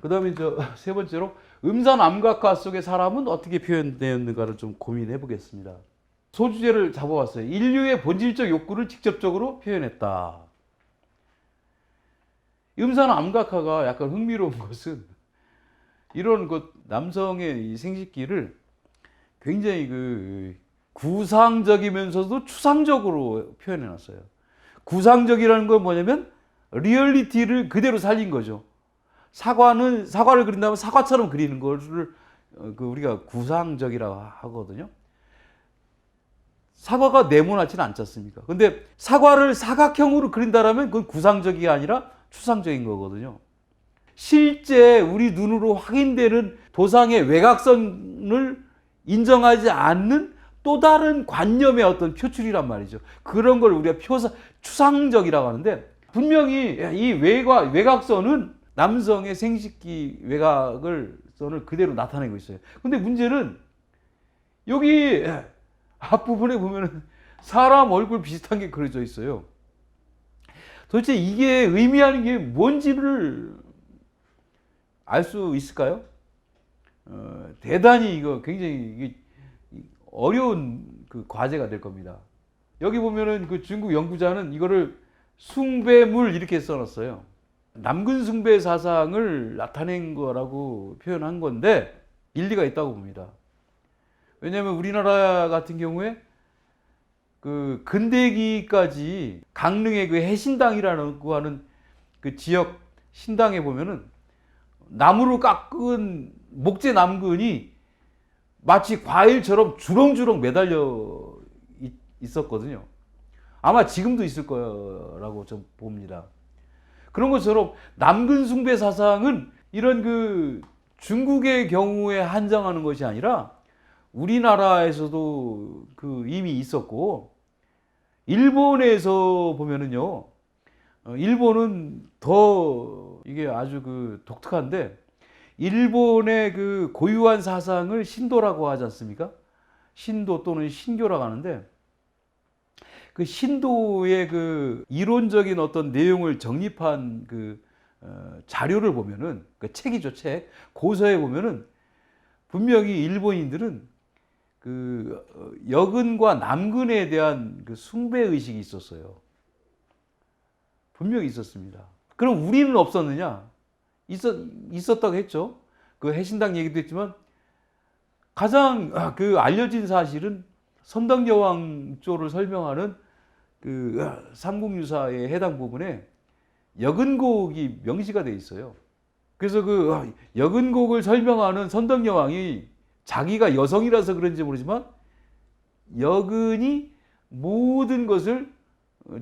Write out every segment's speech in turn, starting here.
그다음에 세 번째로 음산 암각화 속의 사람은 어떻게 표현되었는가를 좀 고민해 보겠습니다. 소주제를 잡아왔어요. 인류의 본질적 욕구를 직접적으로 표현했다. 음산 암각화가 약간 흥미로운 것은 이런 남성의 이 생식기를 굉장히 구상적이면서도 추상적으로 표현해 놨어요. 구상적이라는 건 뭐냐면 리얼리티를 그대로 살린 거죠. 사과를 그린다면 사과처럼 그리는 것을 우리가 구상적이라고 하거든요. 사과가 네모나지는 않지 않습니까? 근데 사과를 사각형으로 그린다면 그건 구상적이 아니라 추상적인 거거든요. 실제 우리 눈으로 확인되는 도상의 외곽선을 인정하지 않는 또 다른 관념의 어떤 표출이란 말이죠. 그런 걸 우리가 추상적이라고 하는데, 분명히 이 외곽선은 남성의 생식기 외곽선을 그대로 나타내고 있어요. 근데 문제는 여기 앞부분에 보면은 사람 얼굴 비슷한 게 그려져 있어요. 도대체 이게 의미하는 게 뭔지를 알 수 있을까요? 대단히 이거 굉장히 어려운 과제가 될 겁니다. 여기 보면은 중국 연구자는 이거를 숭배물 이렇게 써놨어요. 남근 숭배 사상을 나타낸 거라고 표현한 건데 일리가 있다고 봅니다. 왜냐하면 우리나라 같은 경우에 근대기까지 강릉의 해신당이라고 하는 지역 신당에 보면은 나무로 깎은 목재 남근이 마치 과일처럼 주렁주렁 매달려 있었거든요. 아마 지금도 있을 거라고 좀 봅니다. 그런 것처럼 남근 숭배 사상은 이런 중국의 경우에 한정하는 것이 아니라 우리나라에서도 이미 있었고, 일본에서 보면은요, 일본은 더 이게 아주 독특한데, 일본의 고유한 사상을 신도라고 하지 않습니까? 신도 또는 신교라고 하는데, 신도의 이론적인 어떤 내용을 정립한 자료를 보면은, 책이죠, 책. 고서에 보면은 분명히 일본인들은 여근과 남근에 대한 숭배 의식이 있었어요. 분명히 있었습니다. 그럼 우리는 없었느냐? 있었다고 했죠. 해신당 얘기도 했지만, 가장 알려진 사실은 선덕여왕조를 설명하는 삼국유사의 해당 부분에 여근곡이 명시가 되어 있어요. 그래서 여근곡을 설명하는 선덕여왕이 자기가 여성이라서 그런지 모르지만 여근이 모든 것을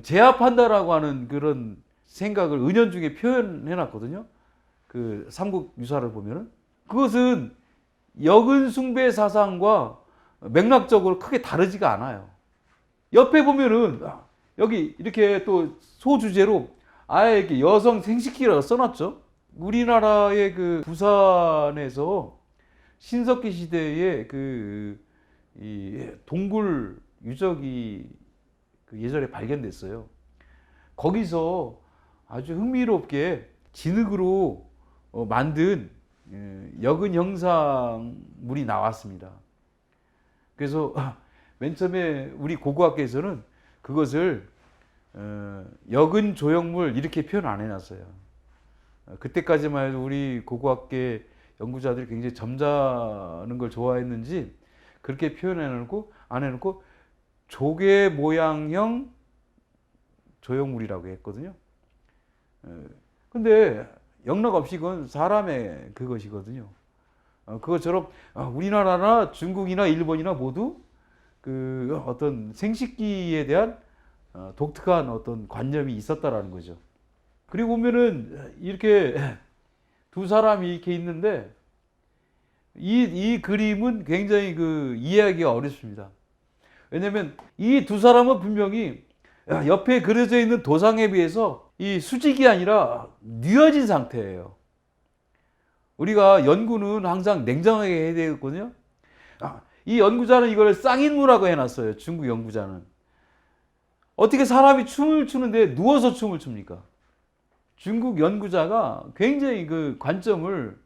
제압한다라고 하는 그런 생각을 은연중에 표현해 놨거든요. 삼국유사를 보면은. 그것은 여근 숭배 사상과 맥락적으로 크게 다르지가 않아요. 옆에 보면은 여기 이렇게 또 소주제로 아예 이렇게 여성 생식기라고 써놨죠. 우리나라의 부산에서 신석기 시대에 이 동굴 유적이 예전에 발견됐어요. 거기서 아주 흥미롭게 진흙으로 만든 여근 형상물이 나왔습니다. 그래서 맨 처음에 우리 고고학계에서는 그것을 여근 조형물 이렇게 표현 안 해놨어요. 그때까지만 해도 우리 고고학계 연구자들이 굉장히 점잖은 걸 좋아했는지 그렇게 표현해놓고 안 해놓고 조개 모양형 조형물이라고 했거든요. 근데 영락없이 그건 사람의 그것이거든요. 그것처럼 우리나라나 중국이나 일본이나 모두 어떤 생식기에 대한 독특한 어떤 관념이 있었다라는 거죠. 그리고 보면은 이렇게 두 사람이 이렇게 있는데 이 그림은 굉장히 이해하기가 어렵습니다. 왜냐하면 이 두 사람은 분명히 옆에 그려져 있는 도상에 비해서 이 수직이 아니라 뉘어진 상태예요. 우리가 연구는 항상 냉정하게 해야 되거든요. 이 연구자는 이걸 쌍인무라고 해놨어요. 중국 연구자는. 어떻게 사람이 춤을 추는데 누워서 춤을 춥니까? 중국 연구자가 굉장히 그 관점을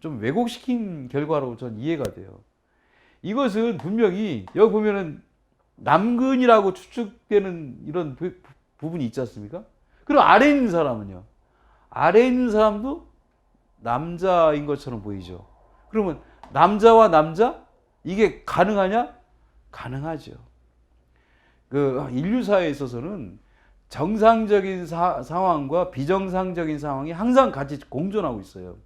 좀 왜곡시킨 결과로 전 이해가 돼요. 이것은 분명히 여기 보면은 남근이라고 추측되는 이런 부분이 있지 않습니까? 그럼 아래에 있는 사람은요? 아래에 있는 사람도 남자인 것처럼 보이죠. 그러면 남자와 남자? 이게 가능하냐? 가능하죠. 그 인류사에 있어서는 정상적인 상황과 비정상적인 상황이 항상 같이 공존하고 있어요.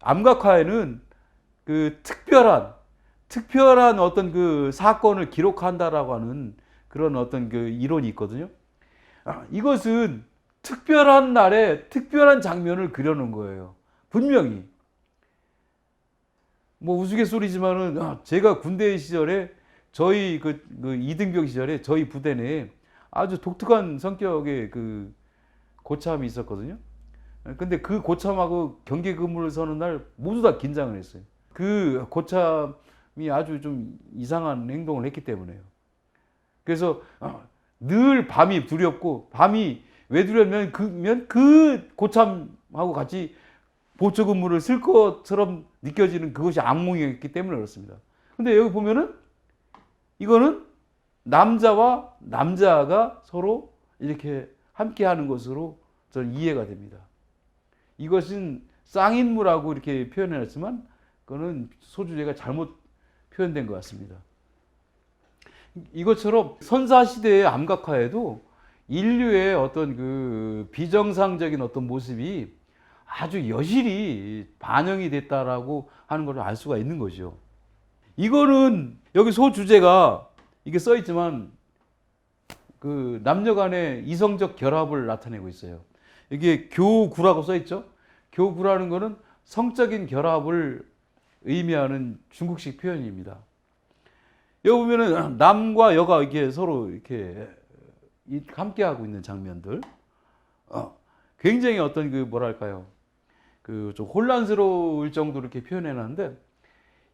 암각화에는 그 특별한 어떤 그 사건을 기록한다라고 하는 그런 어떤 그 이론이 있거든요. 이것은 특별한 날에 특별한 장면을 그려놓은 거예요. 분명히. 뭐 우스갯소리지만은 제가 군대 시절에 저희 그 이등병 시절에 저희 부대 내에 아주 독특한 성격의 그 고참이 있었거든요. 근데 그 고참하고 경계 근무를 서는 날 모두 다 긴장을 했어요. 그 고참이 아주 좀 이상한 행동을 했기 때문에요. 그래서 늘 밤이 두렵고, 밤이 왜 두렵냐면 그 고참하고 같이 보초 근무를 쓸 것처럼 느껴지는 그것이 악몽이었기 때문에 그렇습니다. 근데 여기 보면은 이거는 남자와 남자가 서로 이렇게 함께 하는 것으로 저는 이해가 됩니다. 이것은 쌍인무라고 이렇게 표현해놨지만 그거는 소주제가 잘못 표현된 것 같습니다. 이것처럼 선사시대의 암각화에도 인류의 어떤 그 비정상적인 어떤 모습이 아주 여실히 반영이 됐다라고 하는 걸 알 수가 있는 거죠. 이거는 여기 소주제가 이게 써 있지만 그 남녀 간의 이성적 결합을 나타내고 있어요. 이게 교구라고 써 있죠. 교구라는 거는 성적인 결합을 의미하는 중국식 표현입니다. 여기 보면은 남과 여가 이렇게 서로 이렇게 함께 하고 있는 장면들, 굉장히 어떤 그 뭐랄까요, 그 좀 혼란스러울 정도로 이렇게 표현해놨는데,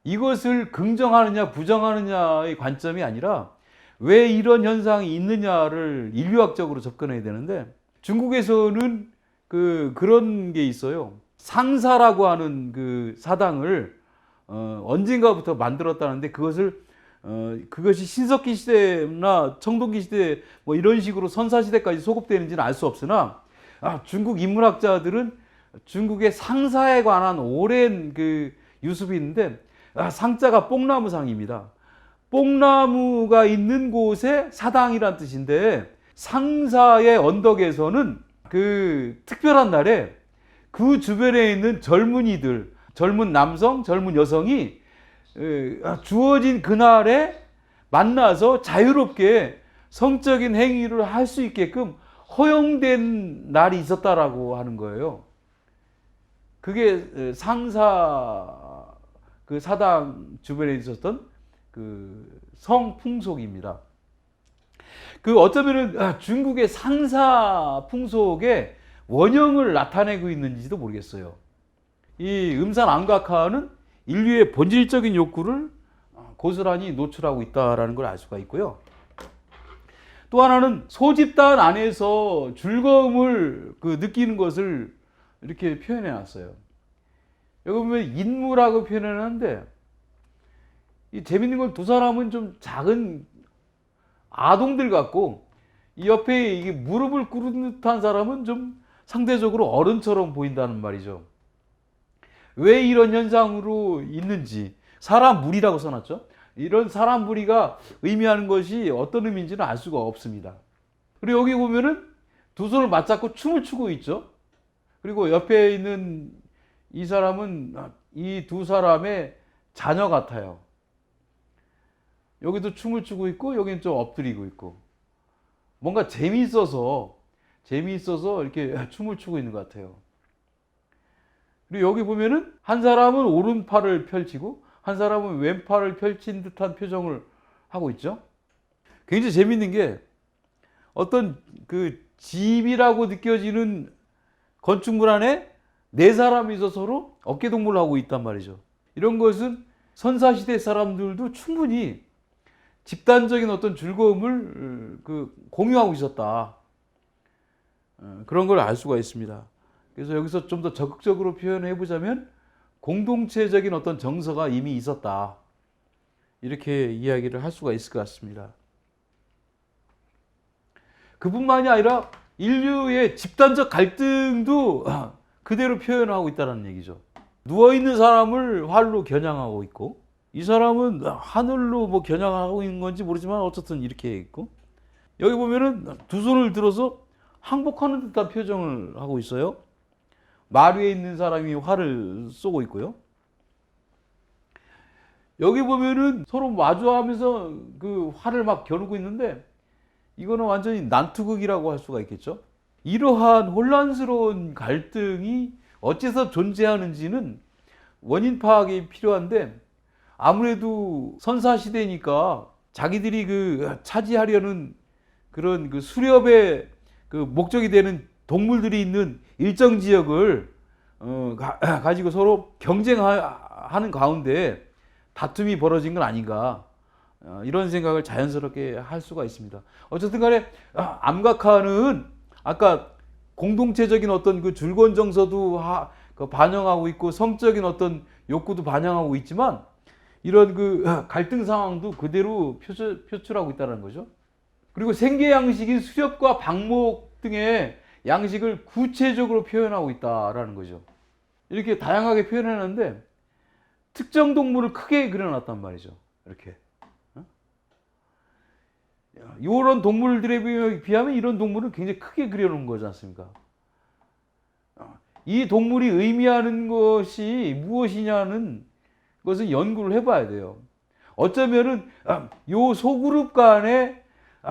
이것을 긍정하느냐 부정하느냐의 관점이 아니라 왜 이런 현상이 있느냐를 인류학적으로 접근해야 되는데, 중국에서는 그런 게 있어요. 상사라고 하는 그 사당을 언젠가부터 만들었다는데, 그것이 신석기 시대나 청동기 시대 뭐 이런 식으로 선사 시대까지 소급되는지는 알 수 없으나, 중국 인문학자들은 중국의 상사에 관한 오랜 그 유습이 있는데, 상자가 뽕나무상입니다. 뽕나무가 있는 곳에 사당이란 뜻인데, 상사의 언덕에서는 그 특별한 날에 그 주변에 있는 젊은이들, 젊은 남성, 젊은 여성이 주어진 그날에 만나서 자유롭게 성적인 행위를 할 수 있게끔 허용된 날이 있었다라고 하는 거예요. 그게 상사 그 사당 주변에 있었던 그 성풍속입니다. 그 어쩌면은 중국의 상사 풍속의 원형을 나타내고 있는지도 모르겠어요. 이 음산 암각화는 인류의 본질적인 욕구를 고스란히 노출하고 있다는 걸 알 수가 있고요. 또 하나는 소집단 안에서 즐거움을 느끼는 것을 이렇게 표현해 놨어요. 여기 보면 인무라고 표현해놨는데, 이 재밌는 건 두 사람은 좀 작은 아동들 같고, 이 옆에 이게 무릎을 꿇은 듯한 사람은 좀 상대적으로 어른처럼 보인다는 말이죠. 왜 이런 현상으로 있는지, 사람 무리라고 써놨죠. 이런 사람 무리가 의미하는 것이 어떤 의미인지는 알 수가 없습니다. 그리고 여기 보면은 두 손을 맞잡고 춤을 추고 있죠. 그리고 옆에 있는 이 사람은 이 두 사람의 자녀 같아요. 여기도 춤을 추고 있고, 여기는 좀 엎드리고 있고, 뭔가 재미있어서 이렇게 춤을 추고 있는 것 같아요. 그리고 여기 보면은 한 사람은 오른팔을 펼치고 한 사람은 왼팔을 펼친 듯한 표정을 하고 있죠. 굉장히 재밌는 게, 어떤 그 집이라고 느껴지는 건축물 안에 네 사람이서 서로 어깨동무를 하고 있단 말이죠. 이런 것은 선사시대 사람들도 충분히 집단적인 어떤 즐거움을 공유하고 있었다. 그런 걸 알 수가 있습니다. 그래서 여기서 좀 더 적극적으로 표현해 보자면 공동체적인 어떤 정서가 이미 있었다. 이렇게 이야기를 할 수가 있을 것 같습니다. 그뿐만이 아니라 인류의 집단적 갈등도 그대로 표현하고 있다는 얘기죠. 누워있는 사람을 활로 겨냥하고 있고, 이 사람은 하늘로 뭐 겨냥하고 있는 건지 모르지만 어쨌든 이렇게 있고, 여기 보면은 두 손을 들어서 항복하는 듯한 표정을 하고 있어요. 말 위에 있는 사람이 활을 쏘고 있고요. 여기 보면은 서로 마주하면서 그 활을 막 겨누고 있는데, 이거는 완전히 난투극이라고 할 수가 있겠죠. 이러한 혼란스러운 갈등이 어째서 존재하는지는 원인 파악이 필요한데, 아무래도 선사시대니까 자기들이 그 차지하려는 그런 그 수렵의 그 목적이 되는 동물들이 있는 일정 지역을 가지고 서로 경쟁하는 가운데 다툼이 벌어진 건 아닌가, 이런 생각을 자연스럽게 할 수가 있습니다. 어쨌든 간에 암각화는 아까 공동체적인 어떤 그 줄권 정서도 반영하고 있고 성적인 어떤 욕구도 반영하고 있지만, 이런 그 갈등 상황도 그대로 표출하고 있다는 거죠. 그리고 생계 양식인 수렵과 방목 등의 양식을 구체적으로 표현하고 있다라는 거죠. 이렇게 다양하게 표현했는데 특정 동물을 크게 그려놨단 말이죠. 이렇게. 이런 동물들에 비하면 이런 동물은 굉장히 크게 그려놓은 거지 않습니까? 이 동물이 의미하는 것이 무엇이냐는 것은 연구를 해봐야 돼요. 어쩌면은 요 소그룹 간의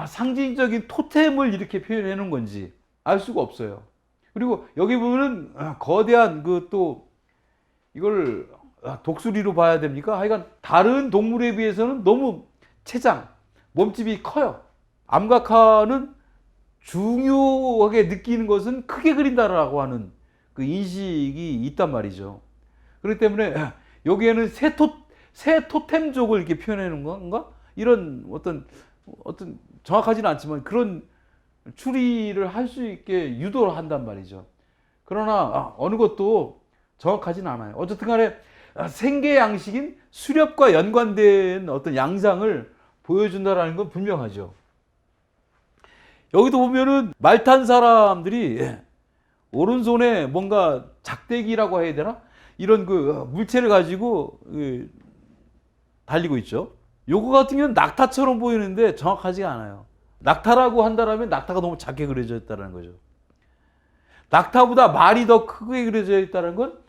상징적인 토템을 이렇게 표현해 놓은 건지 알 수가 없어요. 그리고 여기 보면은 거대한 그 또 이걸 독수리로 봐야 됩니까? 하여간 다른 동물에 비해서는 너무 체장, 몸집이 커요. 암각화는 중요하게 느끼는 것은 크게 그린다라고 하는 그 인식이 있단 말이죠. 그렇기 때문에 여기에는 새 토템족을 이렇게 표현해 놓은 건가? 이런 어떤 정확하지는 않지만 그런 추리를 할 수 있게 유도를 한단 말이죠. 그러나 어느 것도 정확하지는 않아요. 어쨌든 간에 생계 양식인 수렵과 연관된 어떤 양상을 보여준다라는 건 분명하죠. 여기도 보면은 말 탄 사람들이 오른손에 뭔가 작대기라고 해야 되나? 이런 그 물체를 가지고 달리고 있죠. 요거 같은 경우는 낙타처럼 보이는데 정확하지가 않아요. 낙타라고 한다면 낙타가 너무 작게 그려져 있다는 거죠. 낙타보다 말이 더 크게 그려져 있다는 건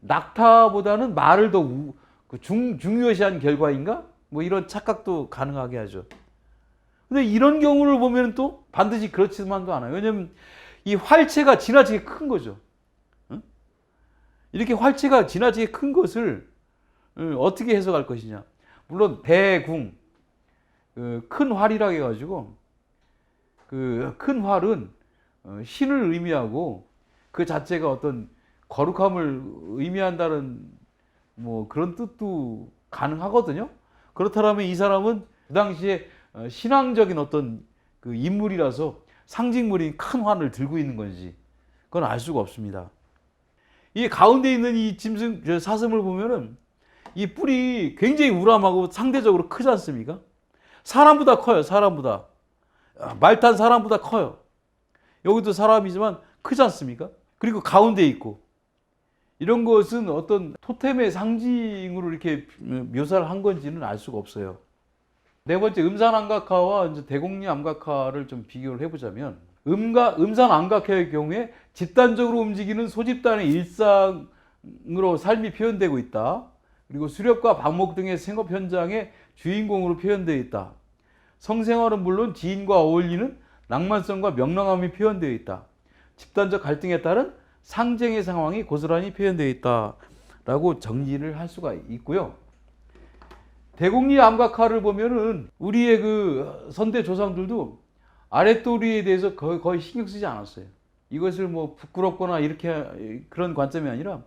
낙타보다는 말을 더 중요시한 결과인가? 뭐 이런 착각도 가능하게 하죠. 근데 이런 경우를 보면 또 반드시 그렇지만도 않아요. 왜냐면 이 활체가 지나치게 큰 거죠. 이렇게 활체가 지나치게 큰 것을 어떻게 해석할 것이냐. 물론 대궁, 큰 활이라고 해가지고 그 큰 활은 신을 의미하고 그 자체가 어떤 거룩함을 의미한다는 뭐 그런 뜻도 가능하거든요. 그렇다면 이 사람은 그 당시에 신앙적인 어떤 그 인물이라서 상징물인 큰 활을 들고 있는 건지 그건 알 수가 없습니다. 이 가운데 있는 이 짐승 사슴을 보면은 이 뿔이 굉장히 우람하고 상대적으로 크지 않습니까? 사람보다 커요. 사람보다. 말 탄 사람보다 커요. 여기도 사람이지만 크지 않습니까? 그리고 가운데 있고. 이런 것은 어떤 토템의 상징으로 이렇게 묘사를 한 건지는 알 수가 없어요. 네 번째, 음산 암각화와 이제 대곡리 암각화를 좀 비교를 해보자면, 음산 암각화의 경우에 집단적으로 움직이는 소집단의 일상으로 삶이 표현되고 있다. 그리고 수렵과 방목 등의 생업 현장의 주인공으로 표현되어 있다. 성생활은 물론 지인과 어울리는 낭만성과 명랑함이 표현되어 있다. 집단적 갈등에 따른 상쟁의 상황이 고스란히 표현되어 있다라고 정리를 할 수가 있고요. 대곡리 암각화를 보면은 우리의 그 선대 조상들도 아랫도리에 대해서 거의 신경 쓰지 않았어요. 이것을 뭐 부끄럽거나 이렇게 그런 관점이 아니라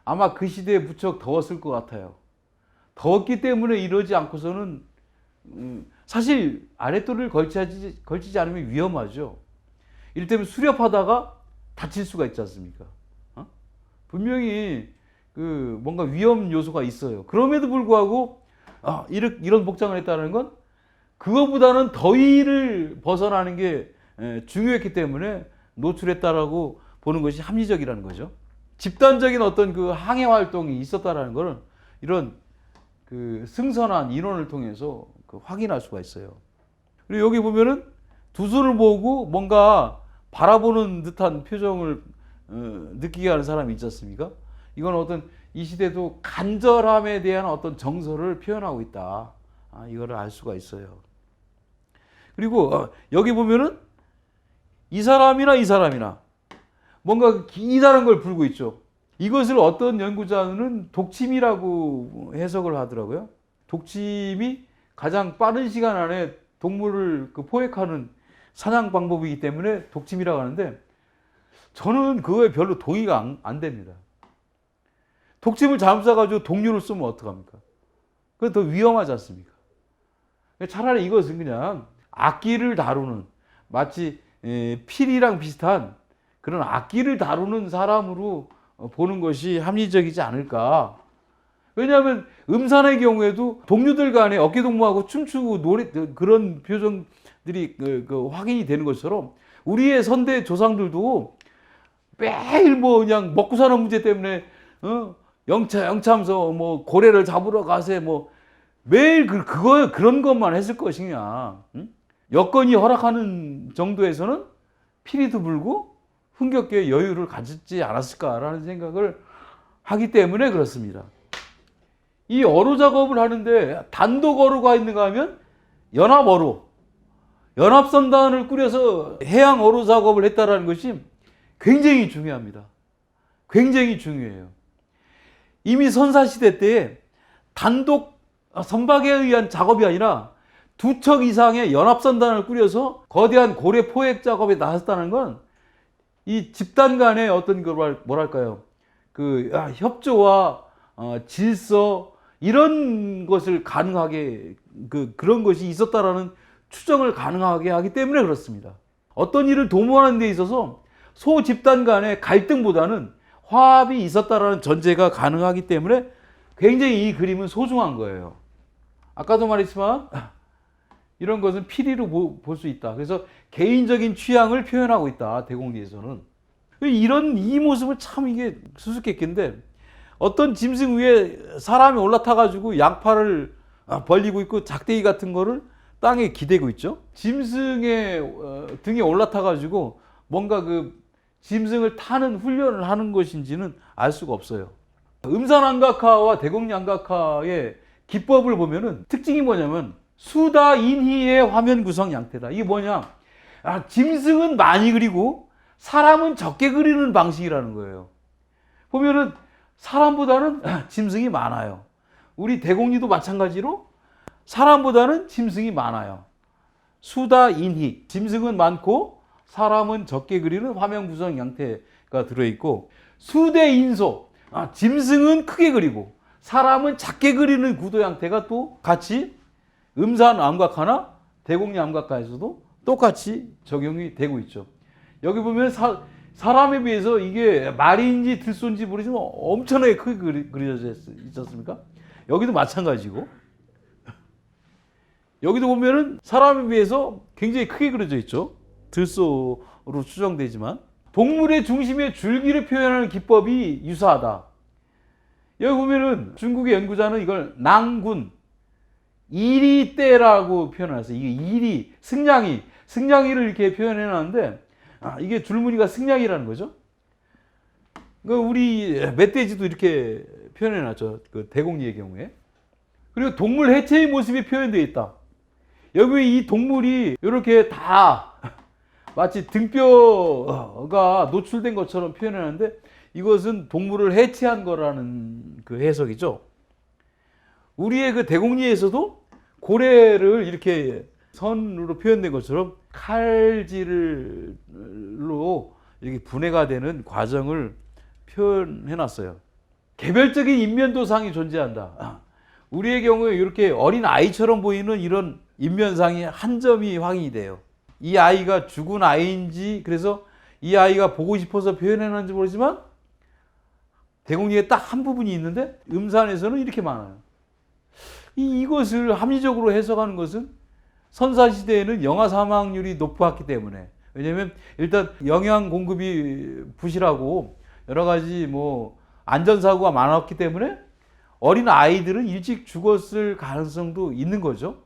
아마 그 시대에 무척 더웠을 것 같아요. 더웠기 때문에 이러지 않고서는 사실 아랫도리를 걸치지 않으면 위험하죠. 이를테면 수렵하다가 다칠 수가 있지 않습니까? 어? 분명히 그 뭔가 위험 요소가 있어요. 그럼에도 불구하고 이런 복장을 했다는 건 그거보다는 더위를 벗어나는 게 중요했기 때문에 노출했다라고 보는 것이 합리적이라는 거죠. 집단적인 어떤 그 항해 활동이 있었다라는 것은 이런 그 승선한 인원을 통해서 그 확인할 수가 있어요. 그리고 여기 보면은 두 손을 모으고 뭔가 바라보는 듯한 표정을 느끼게 하는 사람이 있지 않습니까? 이건 어떤 이 시대도 간절함에 대한 어떤 정서를 표현하고 있다. 이거를 알 수가 있어요. 그리고 여기 보면은 이 사람이나 뭔가 기다란 걸 불고 있죠. 이것을 어떤 연구자는 독침이라고 해석을 하더라고요. 독침이 가장 빠른 시간 안에 동물을 포획하는 사냥 방법이기 때문에 독침이라고 하는데 저는 그거에 별로 동의가 안 됩니다. 독침을 잘못 사가지고 동료를 쓰면 어떡합니까? 그건 더 위험하지 않습니까? 차라리 이것은 그냥 악기를 다루는 마치 필이랑 비슷한 그런 악기를 다루는 사람으로 보는 것이 합리적이지 않을까. 왜냐하면 음산의 경우에도 동료들 간에 어깨동무하고 춤추고 노래 그런 표정들이 확인이 되는 것처럼 우리의 선대 조상들도 매일 뭐 그냥 먹고 사는 문제 때문에 영참서 뭐 고래를 잡으러 가세 뭐 매일 그런 것만 했을 것이냐. 응? 여건이 허락하는 정도에서는 피리도 불고 흥겹게 여유를 가졌지 않았을까라는 생각을 하기 때문에 그렇습니다. 이 어로 작업을 하는데 단독 어로가 있는가 하면 연합 어로, 연합선단을 꾸려서 해양 어로 작업을 했다는 것이 굉장히 중요합니다. 굉장히 중요해요. 이미 선사시대 때에 단독 선박에 의한 작업이 아니라 두 척 이상의 연합선단을 꾸려서 거대한 고래 포획 작업에 나섰다는 건 이 집단 간의 어떤 뭐랄까요, 협조와 질서 이런 것을 가능하게 그런 것이 있었다라는 추정을 가능하게 하기 때문에 그렇습니다. 어떤 일을 도모하는 데 있어서 소 집단 간의 갈등보다는 화합이 있었다라는 전제가 가능하기 때문에 굉장히 이 그림은 소중한 거예요. 아까도 말했지만 이런 것은 피리로 볼 수 있다. 그래서 개인적인 취향을 표현하고 있다. 대공리에서는. 이 모습은 참 이게 수수께끼인데 어떤 짐승 위에 사람이 올라타가지고 양팔을 벌리고 있고 작대기 같은 거를 땅에 기대고 있죠. 짐승의 등에 올라타가지고 뭔가 짐승을 타는 훈련을 하는 것인지는 알 수가 없어요. 음산안각화와 대공양각화의 기법을 보면은 특징이 뭐냐면 수다인희의 화면 구성 양태다. 이게 뭐냐? 짐승은 많이 그리고 사람은 적게 그리는 방식이라는 거예요. 보면은 사람보다는 짐승이 많아요. 우리 대공리도 마찬가지로 사람보다는 짐승이 많아요. 수다인희, 짐승은 많고 사람은 적게 그리는 화면 구성 양태가 들어있고, 수대인소, 짐승은 크게 그리고 사람은 작게 그리는 구도 양태가 또 같이 음산 암각화나 대공리 암각화에서도 똑같이 적용이 되고 있죠. 여기 보면 사람에 비해서 이게 말인지 들소인지 모르지만 엄청나게 크게 그려져 있지 않습니까? 여기도 마찬가지고 여기도 보면은 사람에 비해서 굉장히 크게 그려져 있죠. 들소로 추정되지만 동물의 중심에 줄기를 표현하는 기법이 유사하다. 여기 보면은 중국의 연구자는 이걸 낭군, 이리떼라고 표현했어요. 이게 이리, 승냥이를 이렇게 표현해 놨는데 이게 줄무늬가 승냥이라는 거죠. 우리 멧돼지도 이렇게 표현해 놨죠. 대공리의 경우에. 그리고 동물 해체의 모습이 표현되어 있다. 여기 이 동물이 이렇게 다 마치 등뼈가 노출된 것처럼 표현하는데 이것은 동물을 해체한 거라는 해석이죠. 우리의 대공리에서도 고래를 이렇게 선으로 표현된 것처럼 칼질로 이렇게 분해가 되는 과정을 표현해 놨어요. 개별적인 인면도상이 존재한다. 우리의 경우에 이렇게 어린 아이처럼 보이는 이런 인면상이 한 점이 확인이 돼요. 이 아이가 죽은 아이인지 그래서 이 아이가 보고 싶어서 표현해놨는지 모르지만 대공리에 딱 한 부분이 있는데 음산에서는 이렇게 많아요. 이것을 합리적으로 해석하는 것은 선사시대에는 영아 사망률이 높았기 때문에, 왜냐하면 일단 영양 공급이 부실하고 여러 가지 뭐 안전사고가 많았기 때문에 어린 아이들은 일찍 죽었을 가능성도 있는 거죠.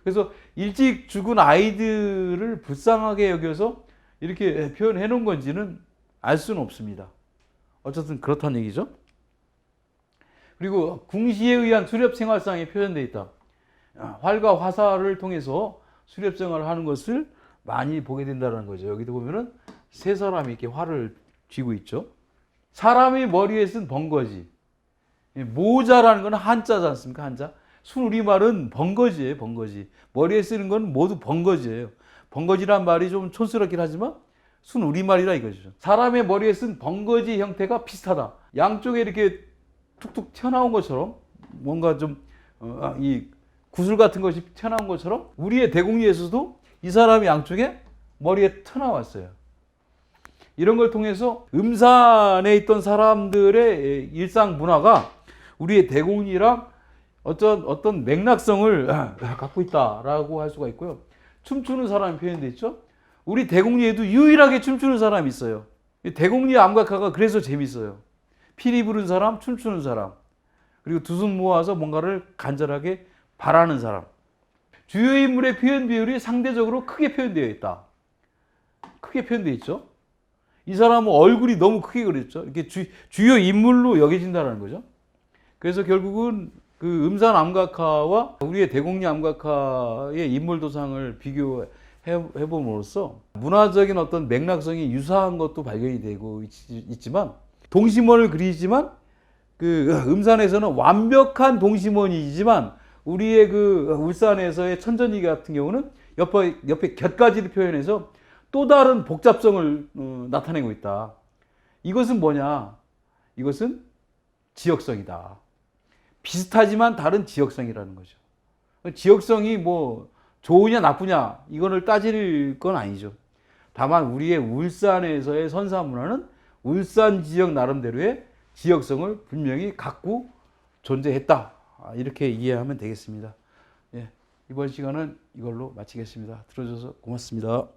그래서 일찍 죽은 아이들을 불쌍하게 여겨서 이렇게 표현해 놓은 건지는 알 수는 없습니다. 어쨌든 그렇다는 얘기죠. 그리고 궁시에 의한 수렵 생활상에 표현되어 있다. 활과 화살을 통해서 수렵 생활을 하는 것을 많이 보게 된다는 거죠. 여기도 보면은 세 사람이 이렇게 활을 쥐고 있죠. 사람의 머리에 쓴 번거지. 모자라는 건 한자지 않습니까? 한자. 순우리말은 번거지예요. 번거지. 머리에 쓰는 건 모두 번거지예요. 번거지란 말이 좀 촌스럽긴 하지만 순우리말이라 이거죠. 사람의 머리에 쓴 번거지 형태가 비슷하다. 양쪽에 이렇게 툭툭 튀어나온 것처럼 뭔가 좀 이 구슬 같은 것이 튀어나온 것처럼 우리의 대공리에서도 이 사람이 양쪽에 머리에 튀어나왔어요. 이런 걸 통해서 음산에 있던 사람들의 일상 문화가 우리의 대공리랑 어떤 맥락성을 갖고 있다라고 할 수가 있고요. 춤추는 사람이 표현되어 있죠. 우리 대공리에도 유일하게 춤추는 사람이 있어요. 대공리 암각화가 그래서 재밌어요. 피리 부른 사람, 춤추는 사람, 그리고 두 손 모아서 뭔가를 간절하게 바라는 사람. 주요 인물의 표현 비율이 상대적으로 크게 표현되어 있다. 크게 표현되어 있죠. 이 사람은 얼굴이 너무 크게 그렸죠. 이렇게 주요 인물로 여겨진다는 거죠. 그래서 결국은 그 음산 암각화와 우리의 대공리 암각화의 인물 도상을 비교해 봄으로써 문화적인 어떤 맥락성이 유사한 것도 발견이 되고 있지만, 동심원을 그리지만 그 음산에서는 완벽한 동심원이지만 우리의 그 울산에서의 천전이 같은 경우는 옆에 곁가지를 표현해서 또 다른 복잡성을 나타내고 있다. 이것은 뭐냐? 이것은 지역성이다. 비슷하지만 다른 지역성이라는 거죠. 지역성이 뭐 좋으냐 나쁘냐 이거를 따질 건 아니죠. 다만 우리의 울산에서의 선사 문화는 울산 지역 나름대로의 지역성을 분명히 갖고 존재했다. 이렇게 이해하면 되겠습니다. 예, 이번 시간은 이걸로 마치겠습니다. 들어줘서 고맙습니다.